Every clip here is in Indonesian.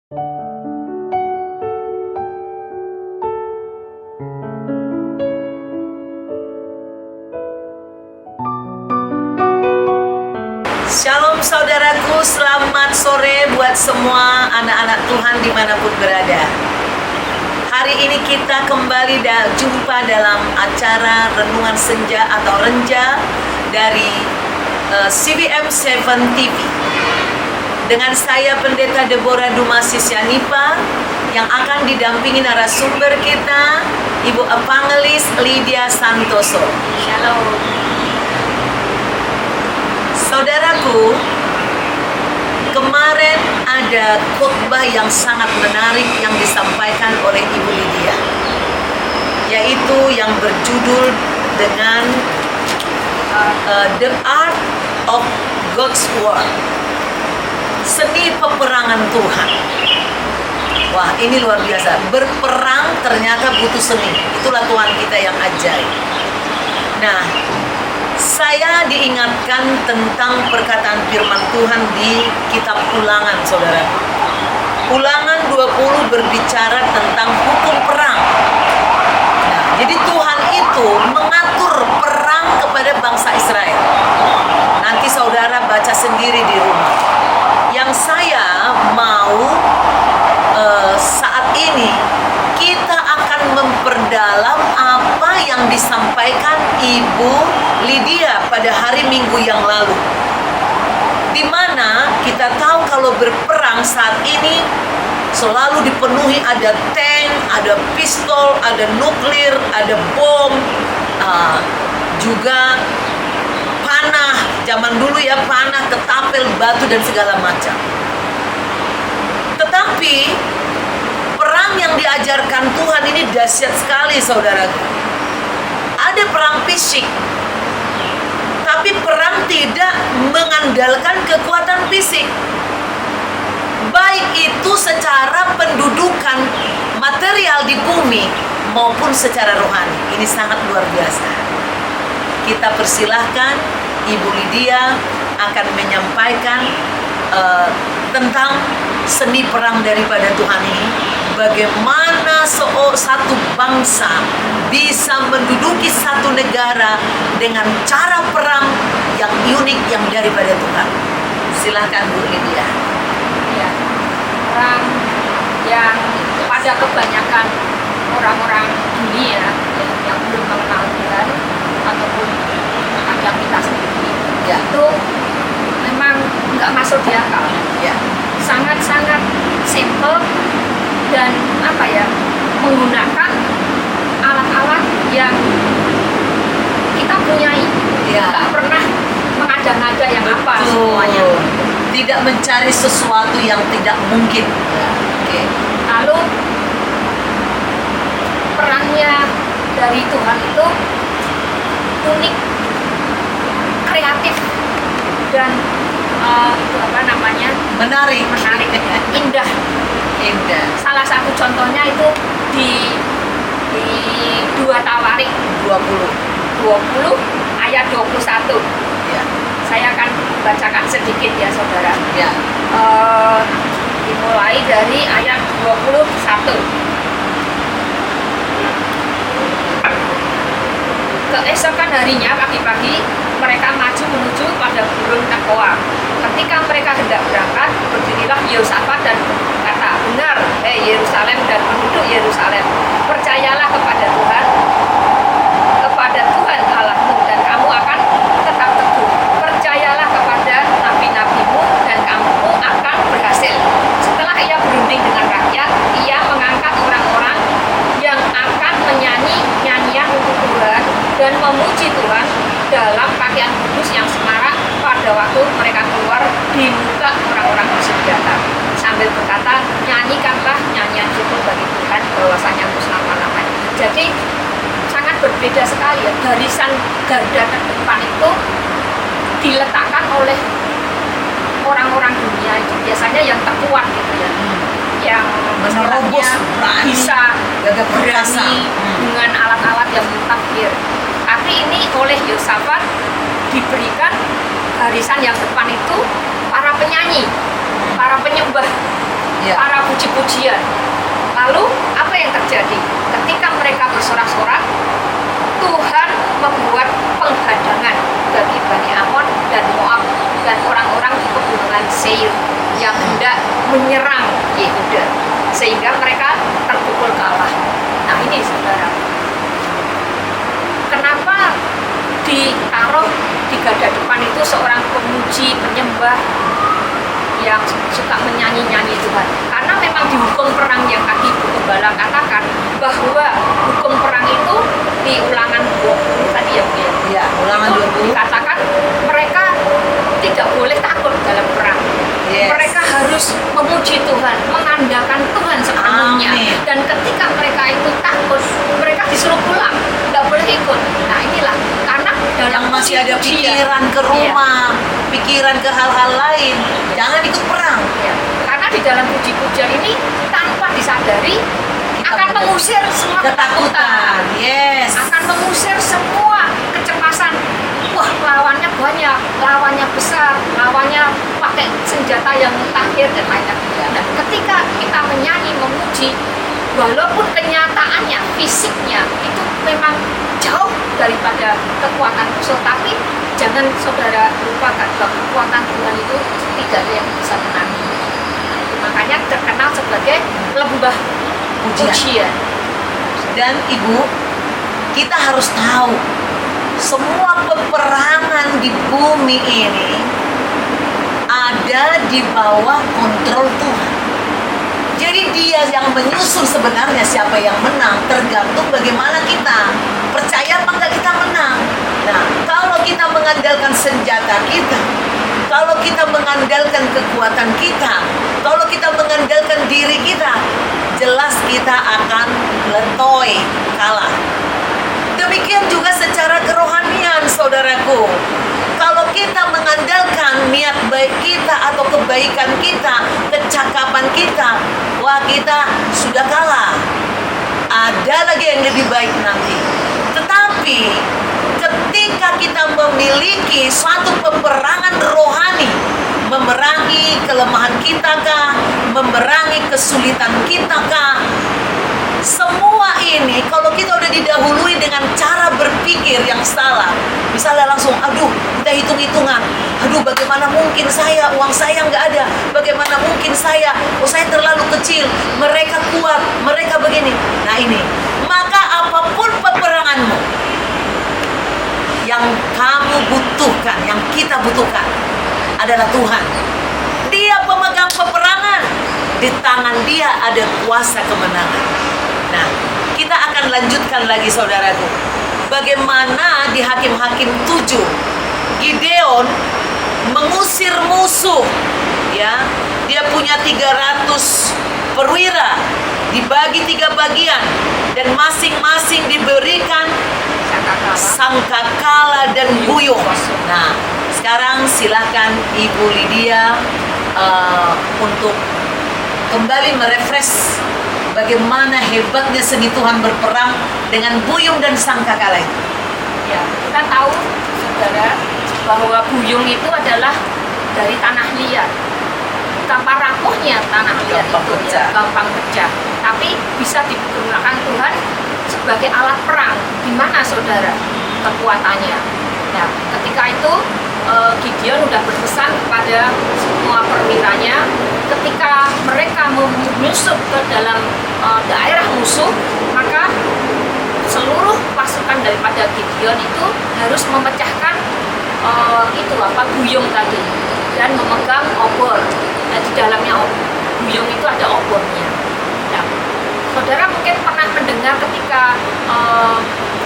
Shalom saudaraku, selamat sore buat semua anak-anak Tuhan dimanapun berada. Hari ini kita kembali jumpa dalam acara Renungan Senja atau Renja dari CBM 7 TV. Dengan saya Pendeta Deborah Dumasis Yanipa yang akan didampingi narasumber kita, Ibu Evangelis Lydia Santoso. Shalom. Saudaraku, kemarin ada khotbah yang sangat menarik yang disampaikan oleh Ibu Lydia, yaitu yang berjudul dengan The Art of God's War, seni peperangan Tuhan. Wah, ini luar biasa. Berperang ternyata butuh seni. Itulah Tuhan kita yang ajaib. Nah, saya diingatkan tentang perkataan firman Tuhan di kitab Ulangan, saudara. Ulangan 20 berbicara tentang hukum perang. Nah, jadi Tuhan itu mengatur perang kepada bangsa Israel. Nanti saudara baca sendiri di rumah. Yang saya mau saat ini kita akan memperdalam apa yang disampaikan Ibu Lydia pada hari Minggu yang lalu, di mana kita tahu kalau berperang saat ini selalu dipenuhi ada tank, ada pistol, ada nuklir, ada bom, juga panah. Zaman dulu ya, panah, ketapel, batu dan segala macam. Tetapi perang yang diajarkan Tuhan ini dahsyat sekali, saudaraku. Ada perang fisik, tapi perang tidak mengandalkan kekuatan fisik, baik itu secara pendudukan material di bumi maupun secara rohani. Ini sangat luar biasa. Kita persilahkan Ibu Lydia akan menyampaikan tentang seni perang daripada Tuhan ini, bagaimana satu bangsa bisa menduduki satu negara dengan cara perang yang unik yang daripada Tuhan. Silakan Bu Lydia. Ya, perang yang pada kebanyakan orang-orang dunia yang belum mengenal Tuhan ataupun yang kita sendiri, ya, itu memang nggak masuk di akal. Ya. Sangat-sangat simple dan menggunakan alat-alat yang kita punyai, nggak pernah mengada-ngada yang apa semuanya. Tidak mencari sesuatu yang tidak mungkin. Oke. Lalu perangnya dari Tuhan itu unik, kreatif, dan menarik, indah. Salah satu contohnya itu di 2 Tawarik 20 ayat 21. Ya. Saya akan bacakan sedikit ya, saudara. Ya. Dimulai dari ayat 21. Keesokan harinya pagi-pagi mereka maju menuju pada Gunung Tekoa. Ketika mereka hendak berangkat, berdirilah Yehoshafat dan berkata, "Benar, Yerusalem dan penduduk Yerusalem, percayalah kepada Tuhan Allahmu, dan kamu akan tetap teguh. Percayalah kepada nabi-nabimu, dan kamu akan berhasil." Setelah ia berunding dengan rakyat, ia mengangkat orang-orang yang akan menyanyi nyanyian untuk Tuhan dan memuji Tuhan dalam pakaian kudus yang semarak pada waktu mereka keluar di muka orang-orang bersenjata, sambil berkata, "Nyanyikanlah nyanyian syukur bagi Tuhan, bahwasanya itu selama-lamanya." Jadi sangat berbeda sekali ya, barisan garda terdepan itu diletakkan oleh orang-orang dunia itu biasanya yang terkuat gitu ya, yang menerobos, bisa berani dengan alat-alat yang mutakhir. Tapi ini oleh Yehoshafat diberikan barisan yang depan itu para penyanyi, para penyembah, para puji pujian. Lalu apa yang terjadi? Ketika mereka bersorak-sorak, Tuhan membuat penghadangan bagi Bani Amon dan Moab dan orang-orang di pegunungan Seir yang hendak menyerang Yehuda, sehingga mereka terpukul kalah. Nah ini saudara, kenapa ditaruh di garda depan itu seorang pemuji, penyembah yang suka menyanyi-nyanyi Tuhan? Karena memang di hukum perang yang tadi Bu Gembala katakan bahwa hukum perang itu di Ulangan 20 tadi ya Bu ya. Ya, Ulangan Itu 20. dikatakan mereka tidak boleh takut dalam perang. Yes. Mereka harus memuji Tuhan, mengandalkan Tuhan sepenuhnya. Amin. Dan ketika mereka itu takut, mereka disuruh pulang, nggak boleh ikut. Nah inilah karena dalam Yang masih ada puji-pujian, pikiran ke rumah, pikiran ke hal-hal lain, jangan ikut perang. ya, karena di dalam puji-pujian ini tanpa disadari akan mengusir semua Ketakutan, yes. akan mengusir semua kecemasan. Wah, lawannya banyak, lawannya besar, lawannya pakai senjata yang mutakhir dan lain lainnya. Dan ketika kita menyanyi, memuji, walaupun kenyataannya, fisiknya itu memang jauh daripada kekuatan musuh, tapi jangan saudara lupakan bahwa kekuatan Tuhan itu tidak ada yang bisa menandingi. Makanya terkenal sebagai lembah pujian. Dan Ibu, kita harus tahu semua peperangan di bumi ini ada di bawah kontrol Tuhan. Jadi Dia yang menyusun sebenarnya siapa yang menang, tergantung bagaimana kita percaya apa enggak kita menang. Nah, kalau kita mengandalkan senjata kita, kalau kita mengandalkan kekuatan kita, kalau kita mengandalkan diri kita, jelas kita akan letoy, kalah. Demikian juga secara kerohanian, saudaraku. Kalau kita mengandalkan niat baik kita atau kebaikan kita, kecakapan kita, wah kita sudah kalah. Ada lagi yang lebih baik nanti. Tetapi ketika kita memiliki suatu peperangan rohani, memerangi kelemahan kita kah, memerangi kesulitan kita kah, semua ini kalau kita udah didahului dengan cara berpikir yang salah, misalnya langsung aduh kita hitung-hitungan, aduh bagaimana mungkin saya, uang saya nggak ada, bagaimana mungkin saya, oh saya terlalu kecil, mereka kuat, mereka begini. Nah ini, maka apapun peperanganmu, yang kamu butuhkan, yang kita butuhkan adalah Tuhan. Dia pemegang peperangan, di tangan Dia ada kuasa kemenangan. Nah, kita akan lanjutkan lagi saudaraku. Bagaimana di Hakim-Hakim 7 Gideon mengusir musuh, ya. Dia punya 300 perwira, dibagi 3 bagian dan masing-masing diberikan sangkakala dan buyung. Nah, sekarang silakan Ibu Lydia untuk kembali merefresh bagaimana hebatnya seni Tuhan berperang dengan buyung dan sangkakala itu. Ya, kita tahu saudara bahwa buyung itu adalah dari tanah liat. Betapa rapuhnya tanah liat itu ya, gampang pecah. Tapi bisa digunakan Tuhan sebagai alat perang. Di mana saudara kekuatannya? Nah, ketika itu Gideon sudah berpesan kepada semua perwiranya, ketika mereka menyusup ke dalam daerah musuh, maka seluruh pasukan daripada Gideon itu harus memecahkan buyung tadi dan memegang obor. Nah, di dalamnya buyung itu ada obornya. Nah, saudara mungkin pernah mendengar ketika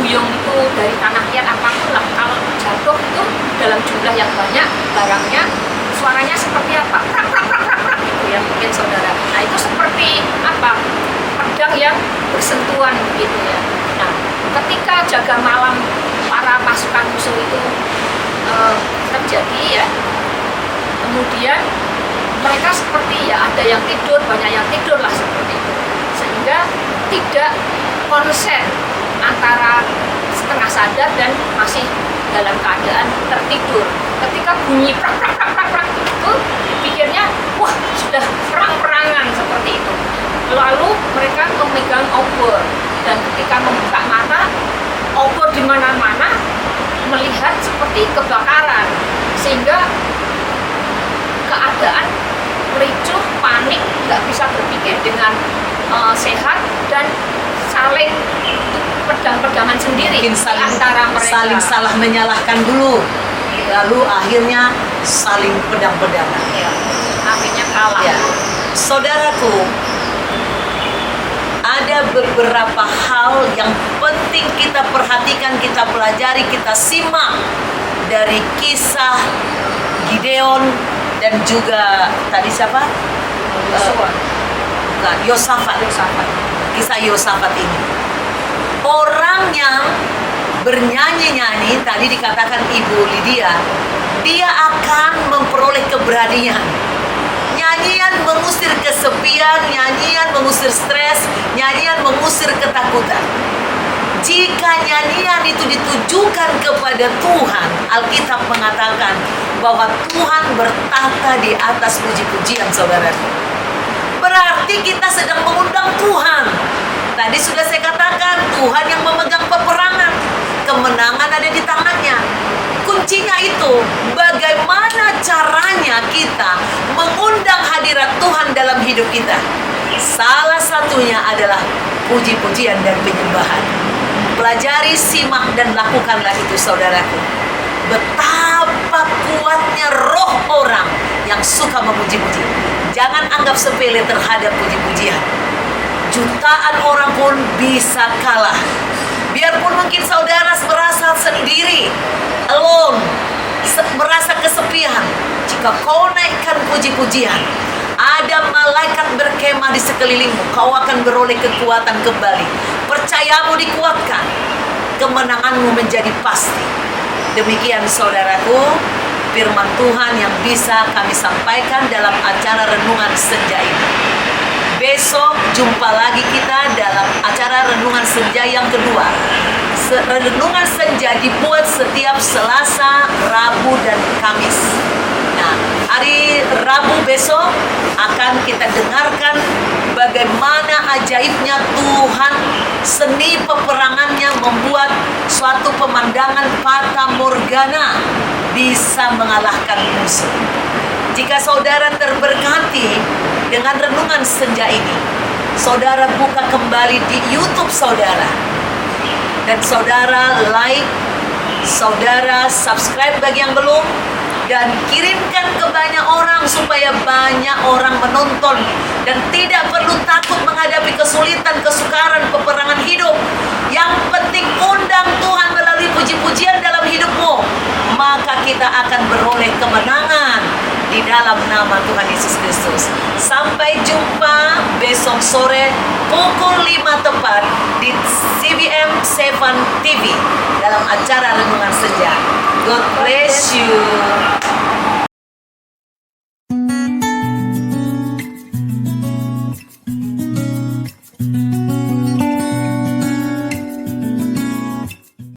buyung itu dari tanah liat apapun lah, kalau jatuh itu dalam jumlah yang banyak barangnya, suaranya seperti apa? Prak prak prak prak prak gitu ya mungkin saudara. Nah, itu seperti apa? Pedang yang bersentuhan gitu ya. Nah, ketika jaga malam para pasukan musuh itu terjadi ya, kemudian mereka seperti ya ada yang tidur, banyak yang tidur lah seperti itu, sehingga tidak konsen antara setengah sadar dan masih dalam keadaan tertidur. Ketika bunyi prak prak prak prak prak itu pikirnya wah sudah perang-perangan seperti itu. megang obor, dan ketika membuka mata, obor di mana-mana melihat seperti kebakaran, sehingga keadaan ricuh, panik, nggak bisa berpikir dengan sehat, dan saling pedang-pedangan sendiri Mungkin di antara mereka. saling salah menyalahkan dulu, lalu akhirnya saling pedang-pedangan. Ya, akhirnya kalah. Ya, saudaraku, ada beberapa hal yang penting kita perhatikan, kita pelajari, kita simak dari kisah Gideon dan juga tadi siapa? Bukan, Yosafat. Kisah Yosafat ini. Orang yang bernyanyi-nyanyi, tadi dikatakan Ibu Lydia, dia akan memperoleh keberanian. Nyanyian mengusir kesepian, nyanyian mengusir stres, nyanyian mengusir ketakutan. Jika nyanyian itu ditujukan kepada Tuhan, Alkitab mengatakan bahwa Tuhan bertata di atas puji-pujian, saudaraku. Berarti kita sedang mengundang Tuhan. Tadi sudah saya katakan, Tuhan yang memegang peperangan. Kemenangan ada di tangannya. Kuncinya itu, bagaimana caranya kita mengundang hadirat Tuhan dalam hidup kita. Salah satunya adalah puji-pujian dan penyembahan. Pelajari, simak, dan lakukanlah itu, saudaraku. Betapa kuatnya roh orang yang suka memuji-puji. Jangan anggap sepele terhadap puji-pujian. Jutaan orang pun bisa kalah. Biarpun mungkin saudara merasa sendiri, alone, merasa kesepian. Jika kau naikkan puji-pujian, ada malaikat berkemah di sekelilingmu. Kau akan beroleh kekuatan kembali. Percayamu dikuatkan. Kemenanganmu menjadi pasti. Demikian saudaraku, firman Tuhan yang bisa kami sampaikan dalam acara Renungan Senja ini. Besok jumpa lagi kita dalam acara Renungan Senja yang kedua. Renungan Senja dibuat setiap Selasa, Rabu, dan Kamis. Nah, hari Rabu besok akan kita dengarkan bagaimana ajaibnya Tuhan, seni peperangannya membuat suatu pemandangan fata morgana bisa mengalahkan musuh. Jika saudara terberkati dengan renungan senja ini, saudara buka kembali di YouTube saudara, dan saudara like, saudara subscribe bagi yang belum, dan kirimkan ke banyak orang supaya banyak orang menonton dan tidak perlu takut menghadapi kesulitan, kesukaran, peperangan hidup. Yang penting undang Tuhan melalui puji-pujian dalam hidupmu, maka kita akan beroleh kemenangan di dalam nama Tuhan Yesus Kristus. Sampai jumpa besok sore pukul 5 tepat di CBM 7 TV dalam acara Renungan Senja. God bless you.